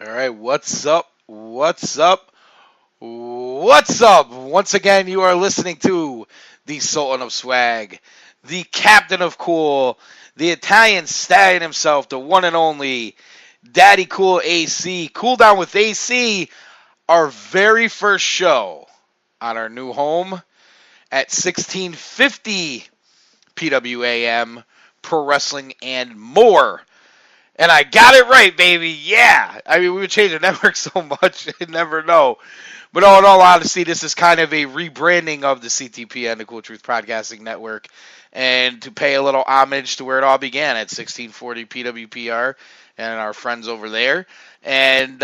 All right, what's up? What's up? What's up? Once again, you are listening to the Sultan of Swag, the Captain of Cool, the Italian stallion himself, the one and only Daddy Cool AC. Cool Down with AC, our very first show on our new home at 1650 PWAM, Pro Wrestling and More. And I got it right, baby. Yeah. I mean, we would change the network so much, you'd never know. But in all honesty, this is kind of a rebranding of the CTPN, the Cool Truth Podcasting Network, and to pay a little homage to where it all began at 1640 PWPR and our friends over there. And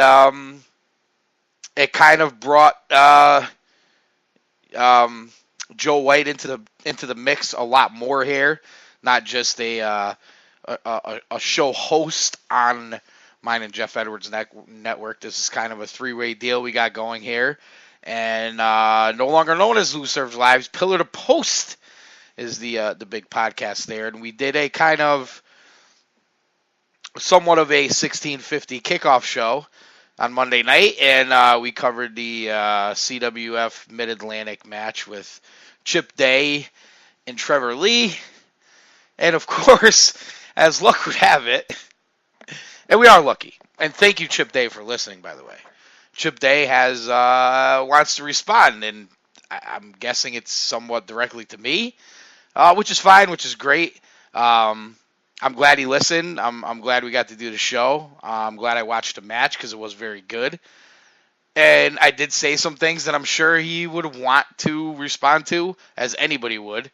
it kind of brought Joe White into the mix a lot more here, not just a show host on mine and Jeff Edwards network. This is kind of a three-way deal we got going here. And no longer known as Lou Serves Lives, Pillar to Post is the big podcast there. And we did a kind of somewhat of a 1650 kickoff show on Monday night. And we covered the CWF Mid-Atlantic match with Chip Day and Trevor Lee. And, of course, as luck would have it, and we are lucky. And thank you, Chip Day, for listening, by the way. Chip Day has wants to respond, and I'm guessing it's somewhat directly to me, which is fine, which is great. I'm glad he listened. I'm glad we got to do the show. I'm glad I watched the match because it was very good. And I did say some things that I'm sure he would want to respond to, as anybody would.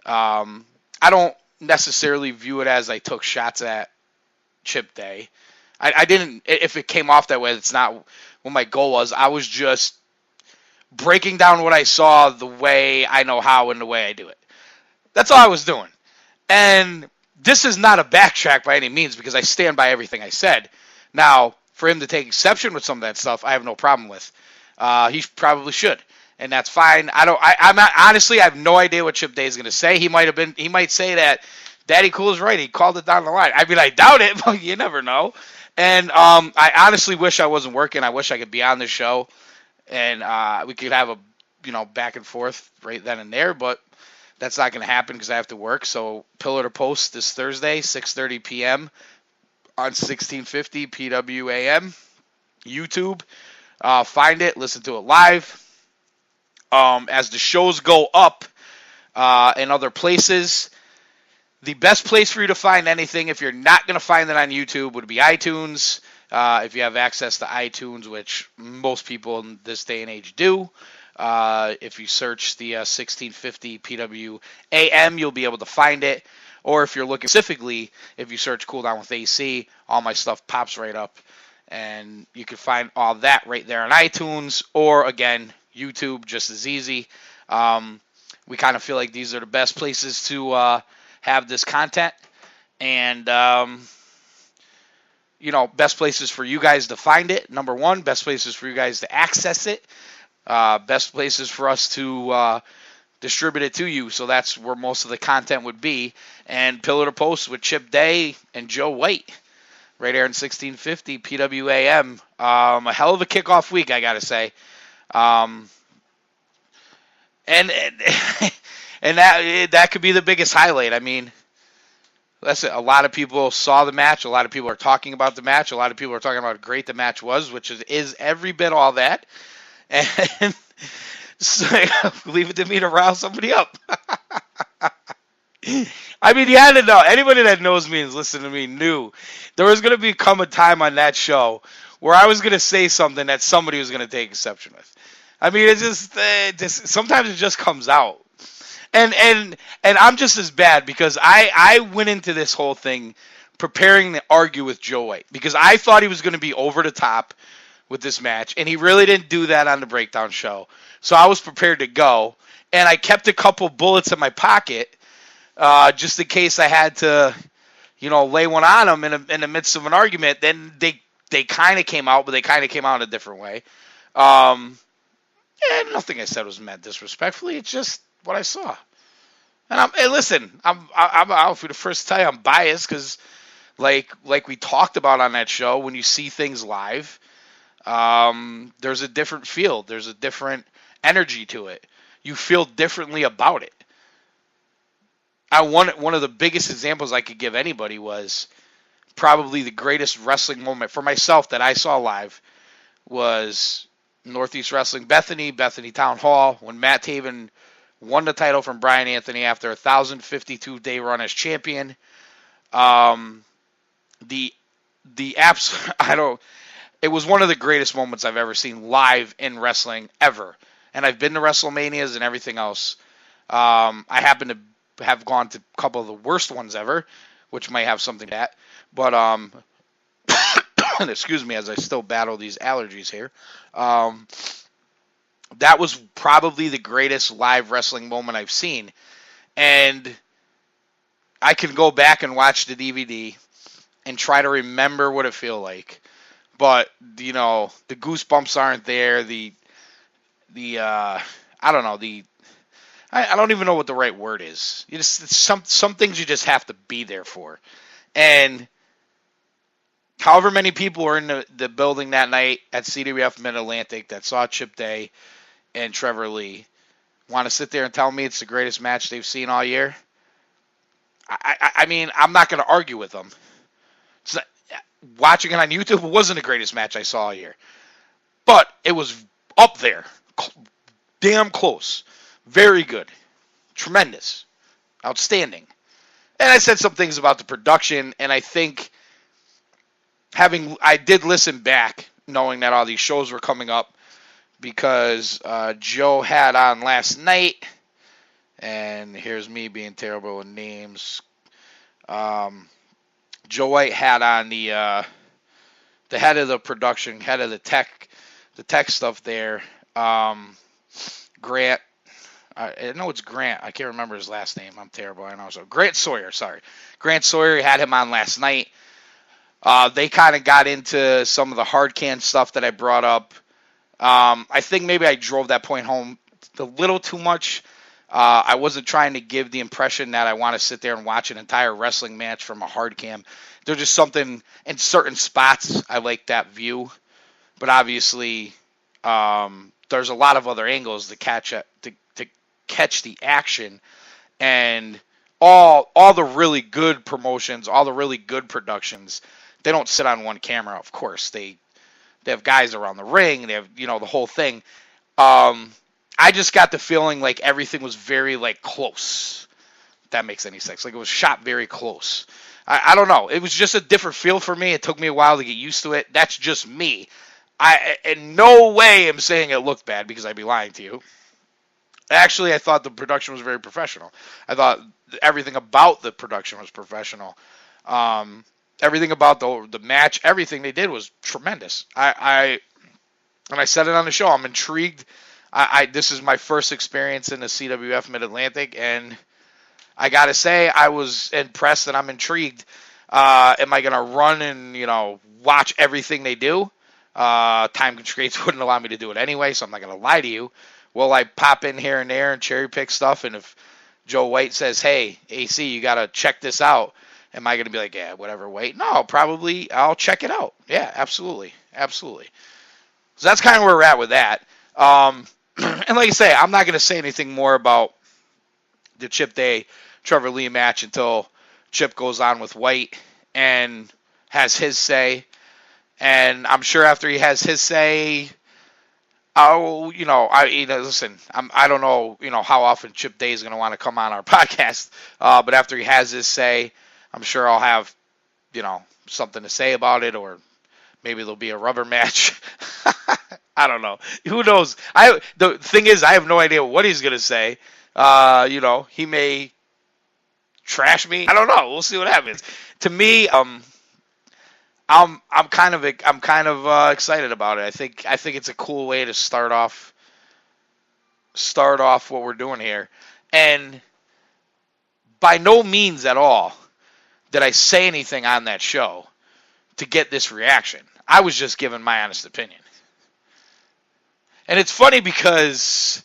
I don't necessarily view it as I took shots at Chip Day. I didn't. If it came off that way, that's not what my goal was. I was just breaking down what I saw the way I know how and the way I do it. That's all I was doing. And this is not a backtrack by any means because I stand by everything I said. Now, for him to take exception with some of that stuff, I have no problem with. He probably should. And that's fine. I'm not, honestly, I have no idea what Chip Day is going to say. He might say that Daddy Cool is right. He called it down the line. I mean, I doubt it, but you never know. And I honestly wish I wasn't working. I wish I could be on this show and we could have a back and forth right then and there. But that's not going to happen because I have to work. So Pillar to Post this Thursday, 6:30 p.m. on 1650 PWAM, YouTube. Find it, listen to it live. As the shows go up in other places, the best place for you to find anything, if you're not going to find it on YouTube, would be iTunes. If you have access to iTunes, which most people in this day and age do, if you search the 1650 PWAM, you'll be able to find it. Or if you're looking specifically, if you search Cool Down with AC, all my stuff pops right up. And you can find all that right there on iTunes. Or, again, YouTube, just as easy. We kind of feel like these are the best places to have this content. And, best places for you guys to find it. Number one, best places for you guys to access it. Best places for us to distribute it to you. So that's where most of the content would be. And Pillar to Post with Chip Day and Joe White right there in 1650 PWAM. A hell of a kickoff week, I got to say. And that could be the biggest highlight. I mean, listen, a lot of people saw the match. A lot of people are talking about the match. A lot of people are talking about how great the match was, which is every bit all that. And so, leave it to me to rile somebody up. I mean, you had to know. Anybody that knows me and is listening to me knew there was going to come a time on that show where I was going to say something that somebody was going to take exception with. I mean, it just sometimes it just comes out. And I'm just as bad because I went into this whole thing preparing to argue with Joe White because I thought he was going to be over the top with this match, and he really didn't do that on the breakdown show. So I was prepared to go, and I kept a couple bullets in my pocket just in case I had to, lay one on him in the midst of an argument. Then they kind of came out, but they kind of came out in a different way. And nothing I said was meant disrespectfully. It's just what I saw. And listen, I'll be the first to tell you I'm biased because, Like we talked about on that show, when you see things live, there's a different feel. There's a different energy to it. You feel differently about it. One of the biggest examples I could give anybody was probably the greatest wrestling moment for myself that I saw live was Northeast Wrestling Bethany Town Hall, when Matt Taven won the title from Brian Anthony after a 1,052-day run as champion. Um, the the apps I don't. It was one of the greatest moments I've ever seen live in wrestling ever. And I've been to WrestleManias and everything else. I happen to have gone to a couple of the worst ones ever, which might have something to that. But excuse me as I still battle these allergies here. Um, that was probably the greatest live wrestling moment I've seen. And I can go back and watch the DVD and try to remember what it feel like. But, the goosebumps aren't there. I don't know, I don't even know what the right word is. Some things you just have to be there for. And however many people were in the building that night at CWF Mid-Atlantic that saw Chip Day and Trevor Lee want to sit there and tell me it's the greatest match they've seen all year, I mean, I'm not going to argue with them. Watching it on YouTube, it wasn't the greatest match I saw all year. But it was up there. Damn close. Very good. Tremendous. Outstanding. And I said some things about the production, and I think I did listen back, knowing that all these shows were coming up, because Joe had on last night, and here's me being terrible with names. Joe White had on the head of the production, head of the tech stuff there. Grant, I know it's Grant. I can't remember his last name. I'm terrible. I know. So Grant Sawyer, sorry. Grant Sawyer had him on last night. They kind of got into some of the hard can stuff that I brought up. I think maybe I drove that point home a little too much. I wasn't trying to give the impression that I want to sit there and watch an entire wrestling match from a hard cam. There's just something in certain spots I like that view, but obviously there's a lot of other angles to catch the action, and all the really good promotions, all the really good productions, they don't sit on one camera. Of course, they have guys around the ring. They have the whole thing. I just got the feeling like everything was very close. If that makes any sense. Like it was shot very close. I don't know. It was just a different feel for me. It took me a while to get used to it. That's just me. I in no way am saying it looked bad, because I'd be lying to you. Actually, I thought the production was very professional. I thought everything about the production was professional. Everything about the match, everything they did was tremendous. And I said it on the show. I'm intrigued. This is my first experience in the CWF Mid-Atlantic, and I got to say I was impressed and I'm intrigued. Am I going to run and, watch everything they do? Time constraints wouldn't allow me to do it anyway, so I'm not going to lie to you. Will I pop in here and there and cherry pick stuff? And if Joe White says, hey, AC, you got to check this out, am I going to be like, yeah, whatever, White? No, probably I'll check it out. Yeah, absolutely. Absolutely. So that's kind of where we're at with that. And like I say, I'm not going to say anything more about the Chip Day Trevor Lee match until Chip goes on with White and has his say. And I'm sure after he has his say, listen, I don't know, how often Chip Day is going to want to come on our podcast. But after he has his say, I'm sure I'll have, something to say about it, or maybe there'll be a rubber match. I don't know. Who knows? The thing is, I have no idea what he's gonna say. He may trash me. I don't know. We'll see what happens. To me, I'm kind of excited about it. I think it's a cool way to start off what we're doing here. And by no means at all did I say anything on that show to get this reaction. I was just giving my honest opinion. And it's funny because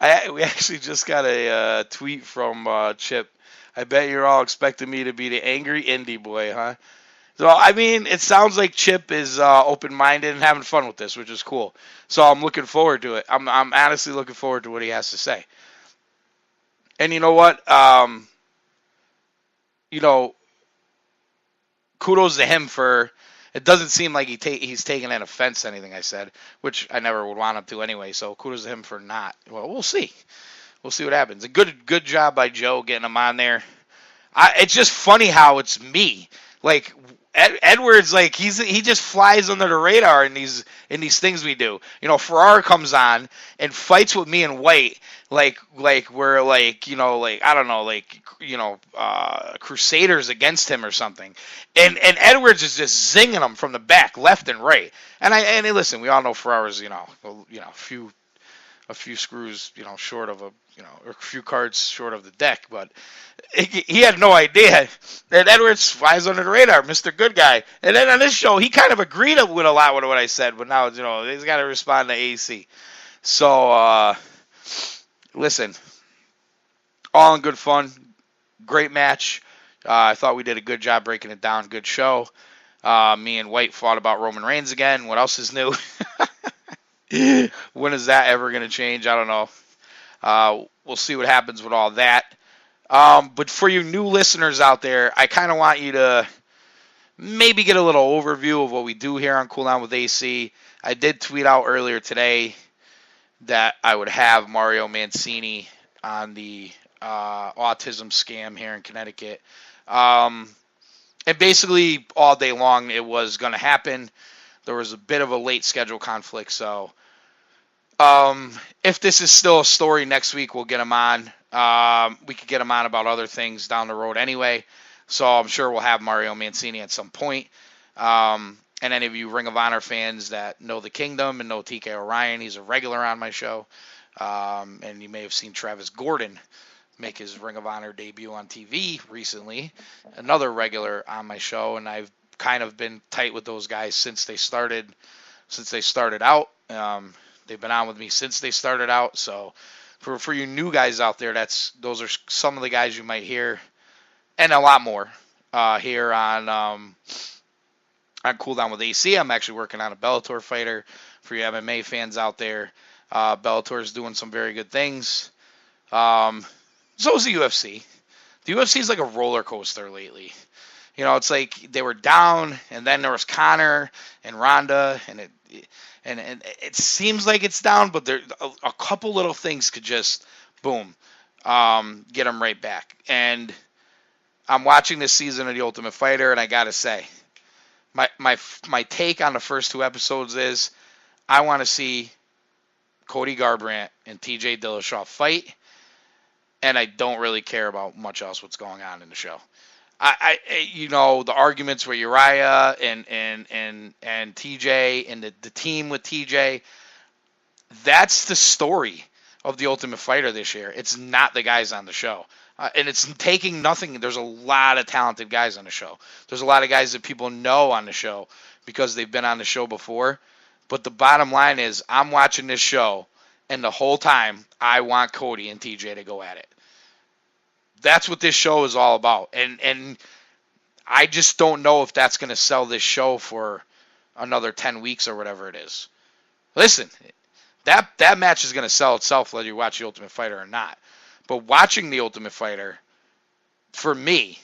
We actually just got a tweet from Chip. I bet you're all expecting me to be the angry indie boy, huh? So, I mean, it sounds like Chip is open-minded and having fun with this, which is cool. So I'm looking forward to it. I'm honestly looking forward to what he has to say. And you know what? You know, kudos to him for. It doesn't seem like he's taking an offense to anything I said, which I never would want him to anyway. So kudos to him for not. Well, we'll see. We'll see what happens. A good job by Joe getting him on there. It's just funny how it's me. Like Edwards, like he just flies under the radar in these things we do. You know, Ferrara comes on and fights with me and White, like we're like like I don't know, like crusaders against him or something. And Edwards is just zinging him from the back, left and right. And listen, we all know Ferrara's a few screws, short of or a few cards short of the deck, but he had no idea that Edwards flies under the radar, Mr. Good Guy. And then on this show, he kind of agreed with a lot with what I said, but now, he's got to respond to AC. So, listen, all in good fun, great match. I thought we did a good job breaking it down, good show. Me and White fought about Roman Reigns again. What else is new? When is that ever going to change? I don't know. We'll see what happens with all that. But for you new listeners out there, I kind of want you to maybe get a little overview of what we do here on Cool Down with AC. I did tweet out earlier today that I would have Mario Mancini on the autism scam here in Connecticut. And basically all day long it was going to happen. There was a bit of a late schedule conflict, so if this is still a story next week, we'll get him on. We could get him on about other things down the road anyway, so I'm sure we'll have Mario Mancini at some point. And any of you Ring of Honor fans that know the Kingdom and know TK Orion, he's a regular on my show. And you may have seen Travis Gordon make his Ring of Honor debut on TV recently, another regular on my show, and I've kind of been tight with those guys since they started out. They've been on with me since they started out. So for you new guys out there, those are some of the guys you might hear, and a lot more here on Cool Down with AC. I'm actually working on a Bellator fighter for you MMA fans out there. Bellator is doing some very good things. So is the UFC. The UFC is like a roller coaster lately. It's like they were down, and then there was Conor and Ronda, and it seems like it's down, but there a couple little things could just boom, get them right back. And I'm watching this season of The Ultimate Fighter, and I gotta say, my take on the first two episodes is I want to see Cody Garbrandt and TJ Dillashaw fight, and I don't really care about much else what's going on in the show. The arguments with Uriah and TJ and the team with TJ, that's the story of The Ultimate Fighter this year. It's not the guys on the show. And it's taking nothing. There's a lot of talented guys on the show. There's a lot of guys that people know on the show because they've been on the show before. But the bottom line is I'm watching this show, and the whole time I want Cody and TJ to go at it. That's what this show is all about. And I just don't know if that's going to sell this show for another 10 weeks or whatever it is. Listen, that match is going to sell itself whether you watch The Ultimate Fighter or not. But watching The Ultimate Fighter, for me,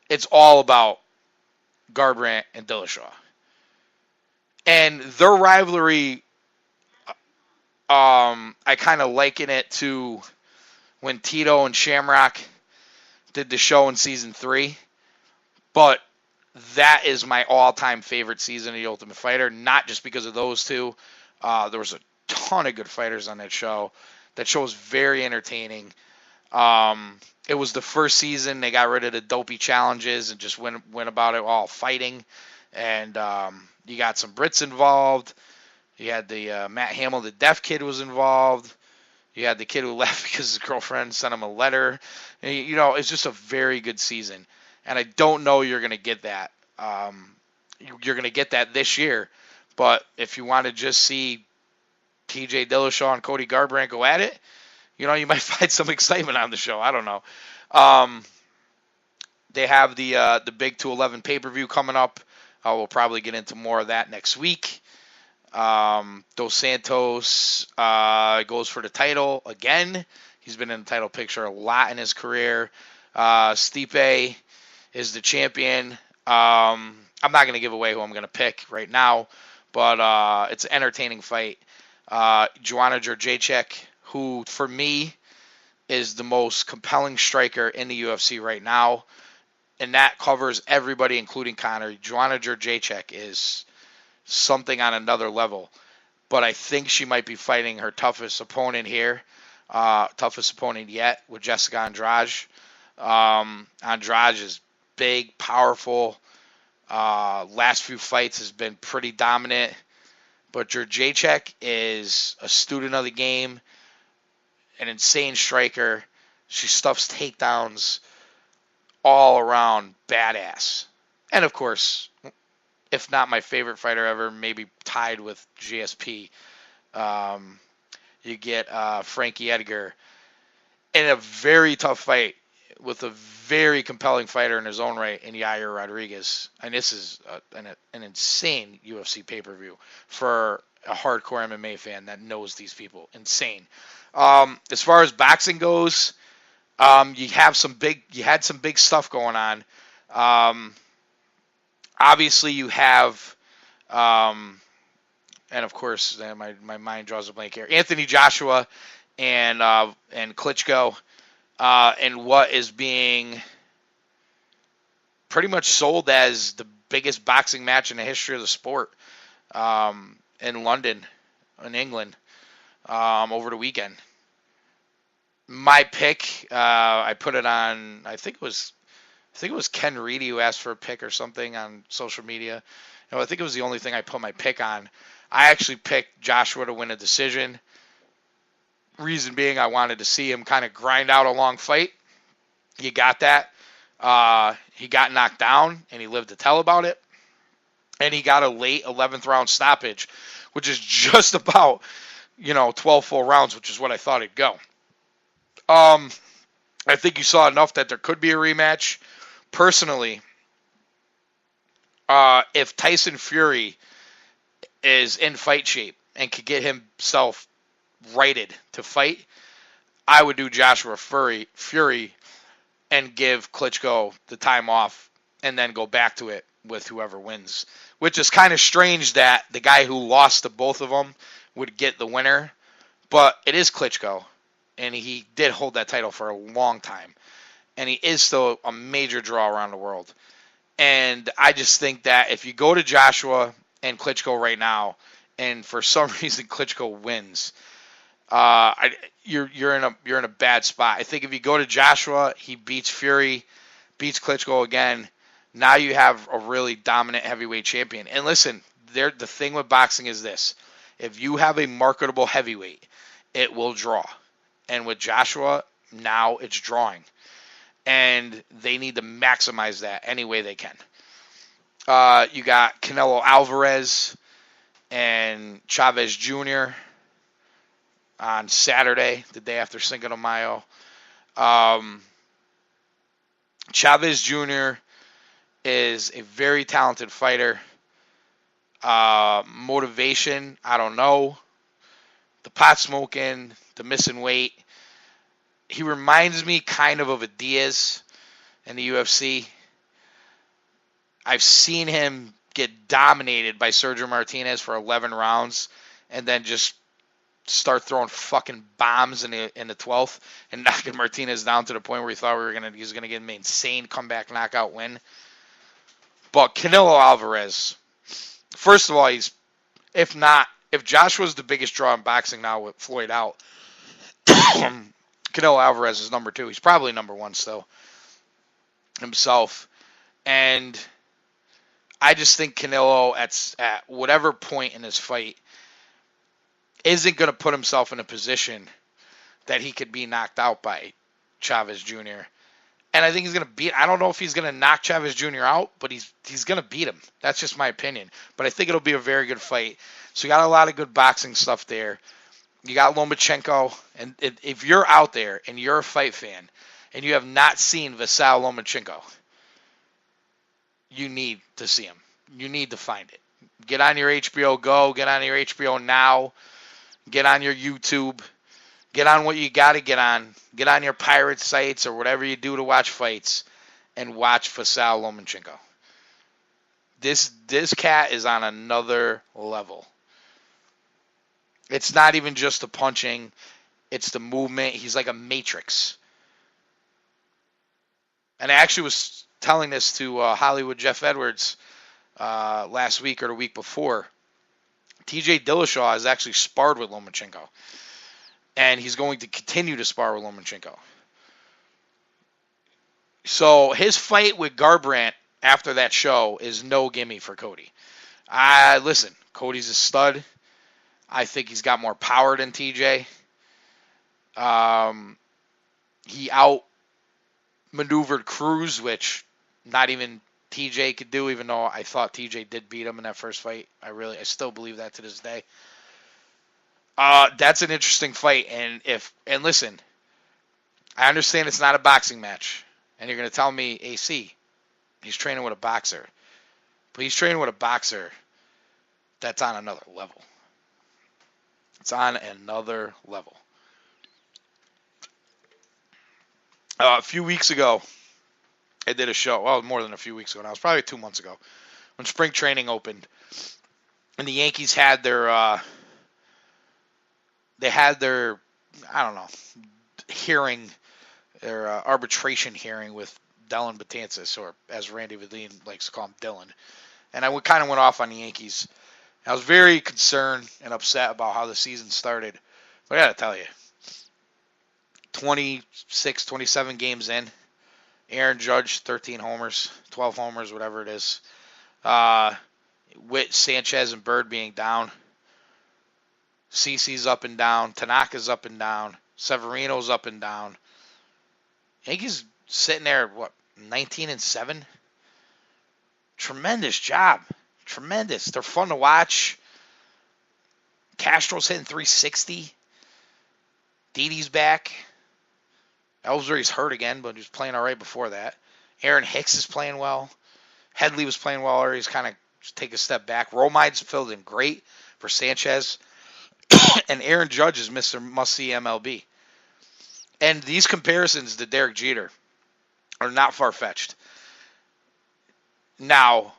it's all about Garbrandt and Dillashaw. And their rivalry, I kind of liken it to when Tito and Shamrock did the show in season 3. But that is my all-time favorite season of The Ultimate Fighter, not just because of those two. There was a ton of good fighters on that show. That show was very entertaining. It was the first season they got rid of the dopey challenges and just went about it all fighting. And you got some Brits involved. You had the Matt Hamill, the deaf kid, was involved. You had the kid who left because his girlfriend sent him a letter. And, it's just a very good season. And I don't know you're going to get that. You're going to get that this year. But if you want to just see TJ Dillashaw and Cody Garbrandt go at it, you might find some excitement on the show. I don't know. Um, they have the Big 211 pay-per-view coming up. We'll probably get into more of that next week. Dos Santos goes for the title again. He's been in the title picture a lot in his career. Stipe is the champion. I'm not going to give away who I'm going to pick right now, but it's an entertaining fight. Joanna Jędrzejczyk, who for me is the most compelling striker in the UFC right now, and that covers everybody, including Conor. Joanna Jędrzejczyk is something on another level, but I think she might be fighting her toughest opponent here, toughest opponent yet, with Jessica Andrade. Andrade is big, powerful. Last few fights has been pretty dominant, but Jędrzejczyk is a student of the game, an insane striker. She stuffs takedowns, all around badass. And of course, if not my favorite fighter ever, maybe tied with GSP, you get Frankie Edgar in a very tough fight with a very compelling fighter in his own right in Yair Rodriguez. And this is an insane UFC pay-per-view for a hardcore MMA fan that knows these people. Insane. As far as boxing goes, you had some big stuff going on. Obviously, you have, and of course, my mind draws a blank here. Anthony Joshua and Klitschko, and what is being pretty much sold as the biggest boxing match in the history of the sport, in London, in England, over the weekend. My pick, I put it on. I think it was Ken Reedy who asked for a pick or something on social media. I think it was the only thing I put my pick on. I actually picked Joshua to win a decision. Reason being, I wanted to see him kind of grind out a long fight. You got that. He got knocked down, and he lived to tell about it. And he got a late 11th round stoppage, which is just about 12 full rounds, which is what I thought it'd go. I think you saw enough that there could be a rematch. Personally, if Tyson Fury is in fight shape and could get himself righted to fight, I would do Joshua Fury and give Klitschko the time off and then go back to it with whoever wins. Which is kind of strange that the guy who lost to both of them would get the winner. But it is Klitschko, and he did hold that title for a long time. And he is still a major draw around the world. And I just think that if you go to Joshua and Klitschko right now, and for some reason Klitschko wins, you're in a bad spot. I think if you go to Joshua, he beats Fury, beats Klitschko again. Now you have a really dominant heavyweight champion. And listen, the thing with boxing is this: if you have a marketable heavyweight, it will draw. And with Joshua, now it's drawing. And they need to maximize that any way they can. You got Canelo Alvarez and Chavez Jr. on Saturday, the day after Cinco de Mayo. Chavez Jr. is a very talented fighter. Motivation, I don't know. The pot smoking, the missing weight. He reminds me kind of a Diaz in the UFC. I've seen him get dominated by Sergio Martinez for 11 rounds and then just start throwing fucking bombs in the 12th and knocking Martinez down to the point where we thought he was gonna get an insane comeback knockout win. But Canelo Alvarez, first of all, if Joshua's the biggest draw in boxing now with Floyd out, Canelo Alvarez is number 2. He's probably number 1 still himself. And I just think Canelo at whatever point in his fight isn't going to put himself in a position that he could be knocked out by Chavez Jr. And I think he's going to beat. I don't know if he's going to knock Chavez Jr. out, but he's going to beat him. That's just my opinion. But I think it'll be a very good fight. So you got a lot of good boxing stuff there. You got Lomachenko, and if you're out there and you're a fight fan and you have not seen Vasal Lomachenko, you need to see him. You need to find it. Get on your HBO Go, get on your HBO Now, get on your YouTube, get on what you got to get on your pirate sites or whatever you do to watch fights, and watch Vasal Lomachenko. This cat is on another level. It's not even just the punching, it's the movement. He's like a matrix. And I actually was telling this to Hollywood Jeff Edwards last week or the week before. TJ Dillashaw has actually sparred with Lomachenko. And he's going to continue to spar with Lomachenko. So his fight with Garbrandt after that show is no gimme for Cody. Listen, Cody's a stud. I think he's got more power than TJ. He outmaneuvered Cruz, which not even TJ could do, even though I thought TJ did beat him in that first fight. I still believe that to this day. That's an interesting fight, and listen, I understand it's not a boxing match, and you're going to tell me, AC, he's training with a boxer, but he's training with a boxer that's on another level. It's on another level. A few weeks ago, I did a show. Well, more than a few weeks ago now. It was probably 2 months ago when spring training opened, and the Yankees had their I don't know, hearing, their arbitration hearing with Dylan Betances, or as Randy Vadine likes to call him, Dylan. And I kind of went off on the Yankees. I was very concerned and upset about how the season started. But I got to tell you, 26, 27 games in, Aaron Judge, 13 homers, 12 homers, whatever it is. With Sanchez and Bird being down, CeCe's up and down, Tanaka's up and down, Severino's up and down. Yankees sitting there at, 19-7? Tremendous job. Tremendous. They're fun to watch. Castro's hitting 360. Didi's back. Ellsbury's hurt again, but he was playing all right before that. Aaron Hicks is playing well. Headley was playing well already. He's kind of take a step back. Romide's filled in great for Sanchez. And Aaron Judge is Mr. Must-See MLB. And these comparisons to Derek Jeter are not far-fetched. Now,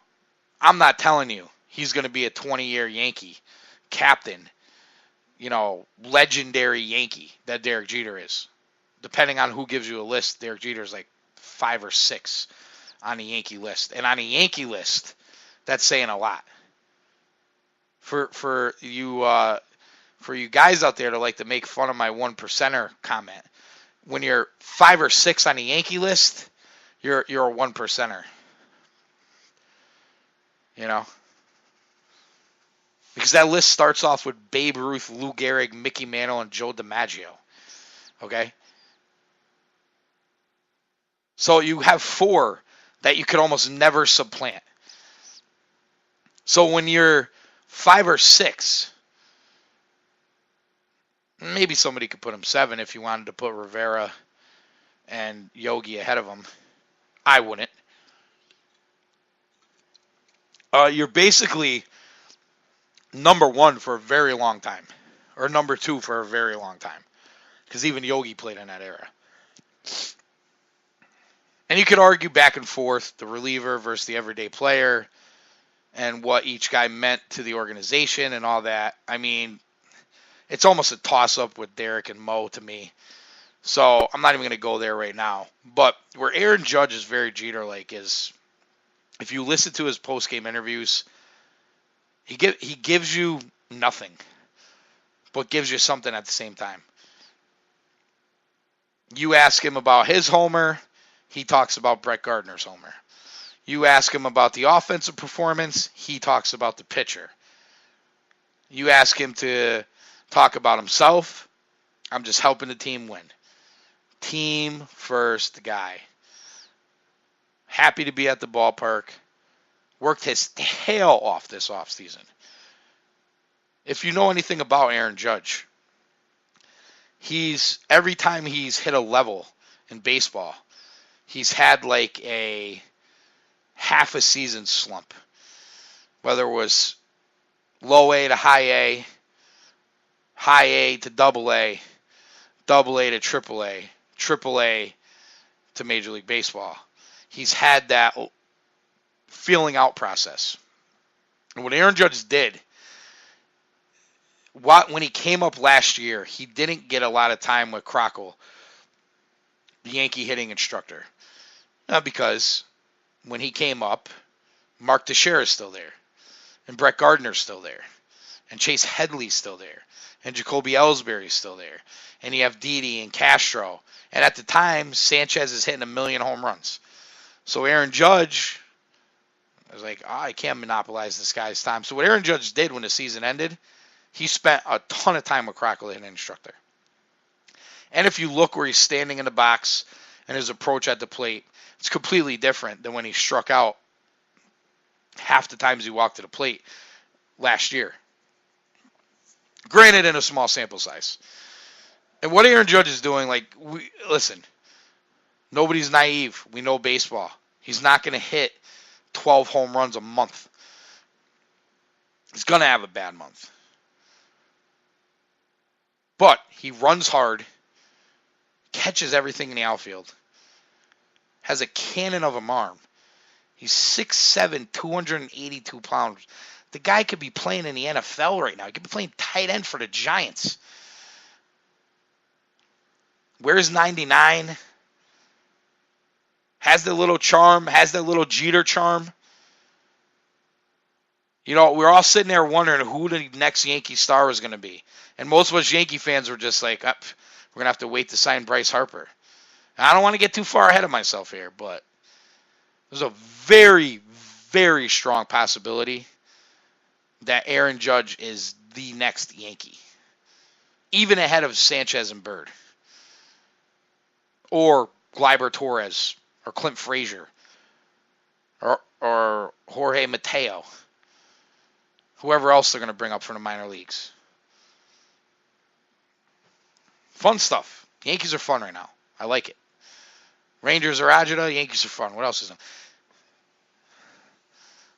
I'm not telling you he's going to be a 20-year Yankee captain, legendary Yankee that Derek Jeter is. Depending on who gives you a list, Derek Jeter is like 5 or 6 on the Yankee list. And on a Yankee list, that's saying a lot. For you guys out there to like to make fun of my 1%er comment, when you're 5 or 6 on the Yankee list, you're a 1%er. Because that list starts off with Babe Ruth, Lou Gehrig, Mickey Mantle, and Joe DiMaggio. Okay? So you have 4 that you could almost never supplant. So when you're 5 or 6, maybe somebody could put him 7 if you wanted to put Rivera and Yogi ahead of him. I wouldn't. You're basically number 1 for a very long time, or number 2 for a very long time, because even Yogi played in that era. And you could argue back and forth the reliever versus the everyday player and what each guy meant to the organization and all that. I mean, it's almost a toss-up with Derek and Mo to me. So I'm not even going to go there right now. But where Aaron Judge is very Jeter-like is, if you listen to his post-game interviews, he gives you nothing, but gives you something at the same time. You ask him about his homer, he talks about Brett Gardner's homer. You ask him about the offensive performance, he talks about the pitcher. You ask him to talk about himself, I'm just helping the team win. Team first guy. Happy to be at the ballpark. Worked his tail off this offseason. If you know anything about Aaron Judge, every time he's hit a level in baseball, he's had like a half a season slump. Whether it was low A to high A to double A to triple A to Major League Baseball. He's had that feeling out process. And what Aaron Judge did, when he came up last year, he didn't get a lot of time with Crockle, the Yankee hitting instructor. Because when he came up, Mark Teixeira is still there, and Brett Gardner's still there, and Chase Headley's still there, and Jacoby Ellsbury's still there, and you have Didi and Castro. And at the time, Sanchez is hitting 1 million home runs. So Aaron Judge was like, I can't monopolize this guy's time. So what Aaron Judge did when the season ended, he spent a ton of time with Crockle, the hitting instructor. And if you look where he's standing in the box and his approach at the plate, it's completely different than when he struck out half the times he walked to the plate last year. Granted, in a small sample size. And what Aaron Judge is doing, listen, nobody's naive. We know baseball. He's not going to hit 12 home runs a month. He's going to have a bad month. But he runs hard, catches everything in the outfield, has a cannon of an arm. He's 6'7", 282 pounds. The guy could be playing in the NFL right now. He could be playing tight end for the Giants. Wears 99. Has the little charm. Has the little Jeter charm. You know, we're all sitting there wondering who the next Yankee star was going to be. And most of us Yankee fans were just like, we're going to have to wait to sign Bryce Harper. And I don't want to get too far ahead of myself here, but there's a very, very strong possibility that Aaron Judge is the next Yankee. Even ahead of Sanchez and Bird. Or Gleyber Torres. Or Clint Frazier. Or Jorge Mateo. Whoever else they're going to bring up from the minor leagues. Fun stuff. Yankees are fun right now. I like it. Rangers are agita. Yankees are fun. What else is new?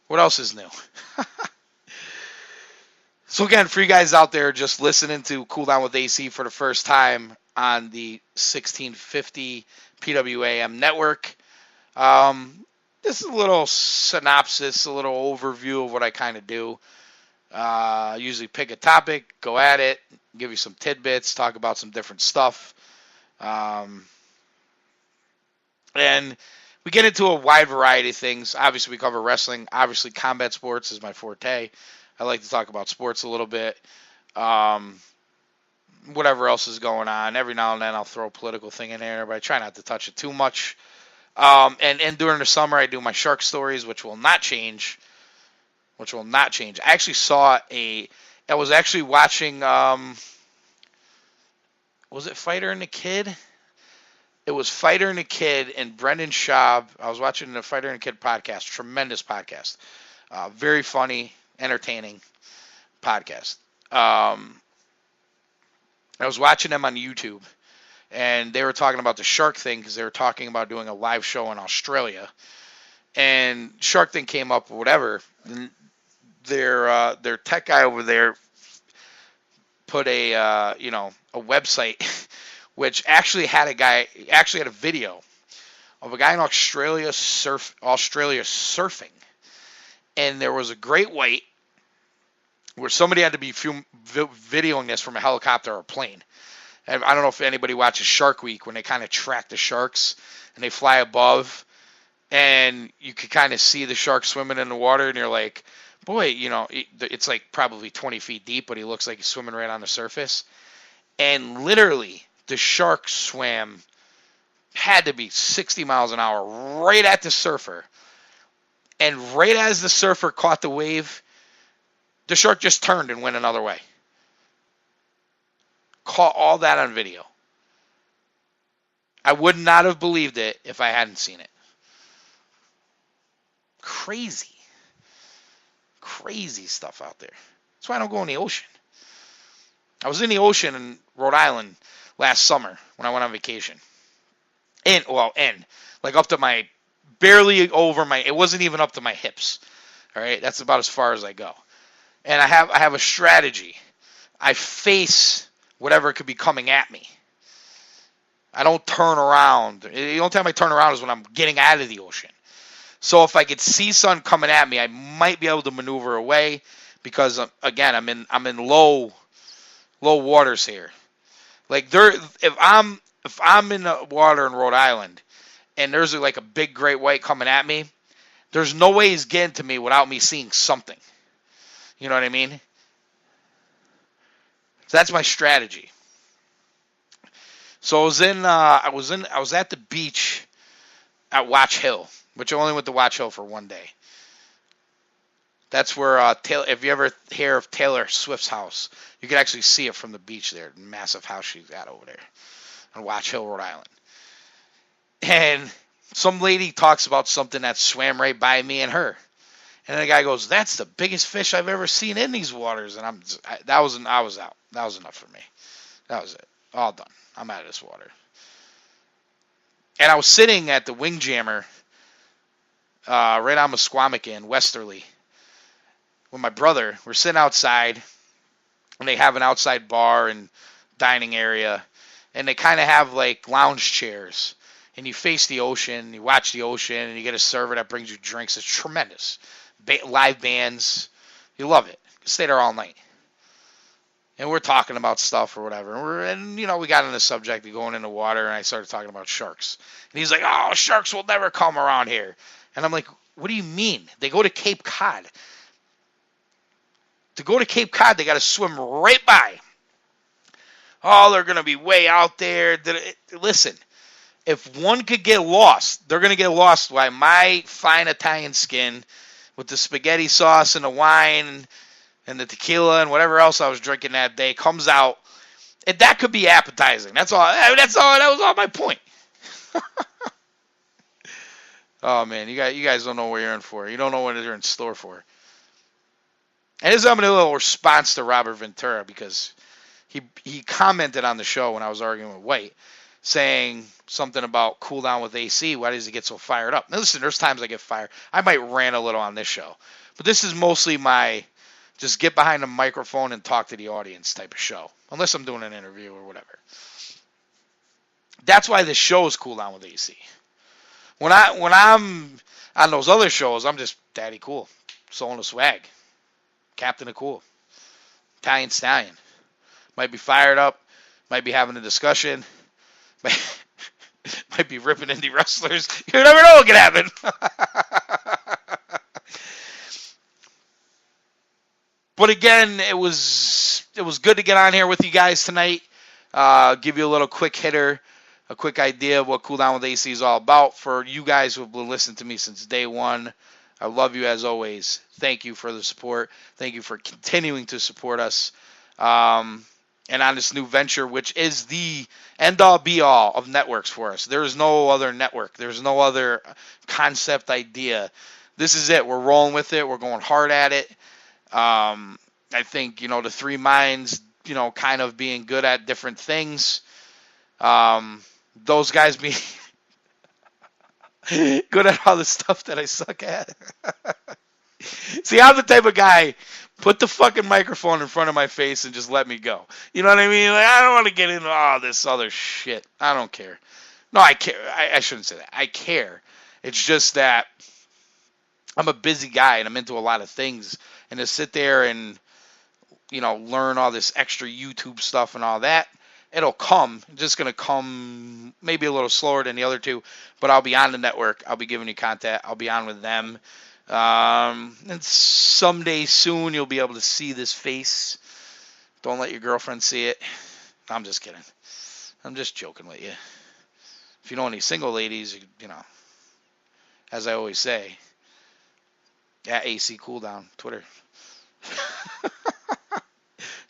What else is new? So again, for you guys out there just listening to Cool Down with AC for the first time on the 1650 PWAM network, this is a little synopsis, a little overview of what I kind of do. Usually pick a topic, go at it, give you some tidbits, talk about some different stuff. And we get into a wide variety of things. Obviously, we cover wrestling. Obviously, combat sports is my forte. I like to talk about sports a little bit. Whatever else is going on. Every now and then I'll throw a political thing in there, but I try not to touch it too much. And during the summer, I do my shark stories, which will not change. I actually saw I was actually watching, was it Fighter and the Kid? It was Fighter and the Kid and Brendan Schaub. I was watching the Fighter and the Kid podcast. Tremendous podcast. Very funny, entertaining podcast. I was watching them on YouTube, and they were talking about the shark thing because they were talking about doing a live show in Australia. And Shark Thing came up or whatever. And their tech guy over there put a website which actually had a video of a guy in Australia surfing, and there was a great white where somebody had to be videoing this from a helicopter or a plane. And I don't know if anybody watches Shark Week when they kind of track the sharks and they fly above, and you could kind of see the shark swimming in the water, and you're like, boy, it's like probably 20 feet deep, but he looks like he's swimming right on the surface. And literally, the shark swam, had to be 60 miles an hour, right at the surfer. And right as the surfer caught the wave, the shark just turned and went another way. Caught all that on video. I would not have believed it if I hadn't seen it. Crazy stuff out there. That's why I don't go in the ocean. I was in the ocean in Rhode Island last summer when I went on vacation. Like up to my, barely over my, it wasn't even up to my hips. All right, that's about as far as I go. And I have a strategy. I face whatever could be coming at me. I don't turn around. The only time I turn around is when I'm getting out of the ocean. So if I could see something coming at me, I might be able to maneuver away because again, I'm in low waters here. Like if I'm in the water in Rhode Island and there's like a big great white coming at me, there's no way he's getting to me without me seeing something. You know what I mean? So that's my strategy. So I was at the beach at Watch Hill, which I only went to Watch Hill for one day. That's where Taylor, if you ever hear of Taylor Swift's house, you can actually see it from the beach there. Massive house she's got over there on Watch Hill, Rhode Island. And some lady talks about something that swam right by me and her. And the guy goes, "That's the biggest fish I've ever seen in these waters." And I was out. That was enough for me. That was it. All done. I'm out of this water. And I was sitting at the Windjammer right on Musquamic in Westerly with my brother. We're sitting outside, and they have an outside bar and dining area, and they kind of have like lounge chairs. And you face the ocean, you watch the ocean, and you get a server that brings you drinks. It's tremendous. Live bands. You love it. You stay there all night. And we're talking about stuff or whatever. And we got on the subject of going in the water, and I started talking about sharks. And he's like, "Oh, sharks will never come around here." And I'm like, "What do you mean? They go to Cape Cod. To go to Cape Cod, they got to swim right by. Oh, they're going to be way out there." Listen, if one could get lost, they're going to get lost by my fine Italian skin with the spaghetti sauce and the wine and the tequila and whatever else I was drinking that day comes out. And that could be appetizing. That's all. That was all my point. Oh, man, you guys don't know what you're in for. You don't know what you're in store for. And this is a little response to Robert Ventura because he commented on the show when I was arguing with White, saying something about cool down with AC. Why does he get so fired up? Now, listen, there's times I get fired. I might rant a little on this show. But this is mostly my just get behind the microphone and talk to the audience type of show. Unless I'm doing an interview or whatever. That's why this show is cool down with AC. When I'm on those other shows, I'm just daddy cool. Soul the swag. Captain of cool. Italian stallion. Might be fired up. Might be having a discussion. Might be ripping indie wrestlers. You never know what can happen. But again, it was good to get on here with you guys tonight. Give you a little quick hitter, a quick idea of what Cool Down with AC is all about. For you guys who have been listening to me since day one, I love you as always. Thank you for the support. Thank you for continuing to support us. And on this new venture, which is the end-all, be-all of networks for us. There is no other network. There's no other concept idea. This is it. We're rolling with it. We're going hard at it. I think, the three minds, kind of being good at different things. Those guys being good at all the stuff that I suck at. See, I'm the type of guy, put the fucking microphone in front of my face and just let me go. You know what I mean? Like, I don't want to get into all this other shit. I don't care. No, I care. I shouldn't say that. I care. It's just that I'm a busy guy and I'm into a lot of things. And to sit there and, learn all this extra YouTube stuff and all that, it'll come. It's just going to come maybe a little slower than the other two. But I'll be on the network. I'll be giving you content. I'll be on with them. And someday soon you'll be able to see this face. Don't let your girlfriend see it. I'm just kidding. I'm just joking with you. If you know any single ladies, as I always say, at AC Cooldown, Twitter.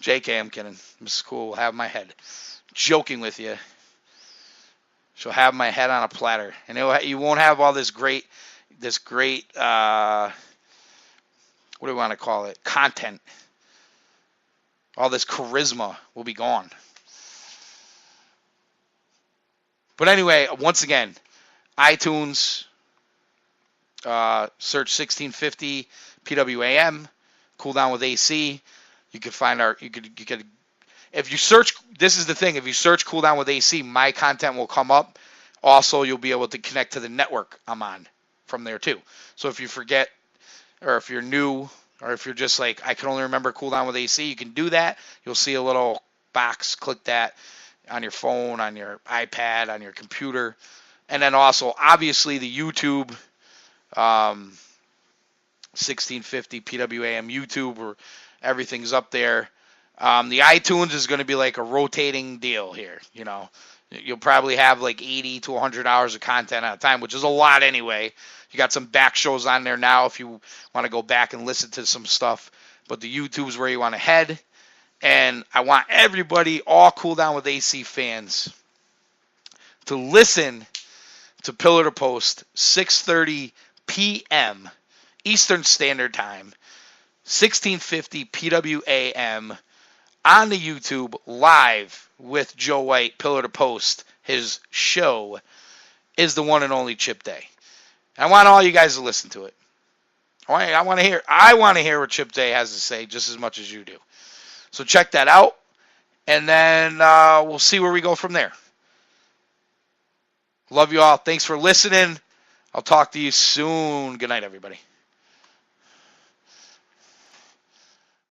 JK, I'm kidding. Mrs. Cool will have my head. Joking with you. She'll have my head on a platter. And you won't have all this great, what do we want to call it? Content. All this charisma will be gone. But anyway, once again, iTunes, search 1650 PWAM, Cool Down with AC. You could find you could if you search, this is the thing, if you search Cool Down with AC, my content will come up. Also, you'll be able to connect to the network I'm on from there too. So if you forget, or if you're new, or if you're just like, I can only remember Cool Down with AC, you can do that. You'll see a little box, click that on your phone, on your iPad, on your computer. And then also, obviously, the YouTube, 1650 PWAM YouTube, where everything's up there. The iTunes is going to be like a rotating deal here. You know, you'll probably have like 80 to 100 hours of content at a time, which is a lot anyway. You got some back shows on there now if you want to go back and listen to some stuff. But the YouTube's where you want to head. And I want everybody, all Cool Down with AC fans, to listen to Pillar to Post, 6:30 p.m. Eastern Standard Time, 1650 PWAM, on the YouTube, live with Joe White, Pillar to Post. His show is the one and only Chip Day. I want all you guys to listen to it. I want to hear what Chip Day has to say just as much as you do. So check that out, and then we'll see where we go from there. Love you all. Thanks for listening. I'll talk to you soon. Good night, everybody.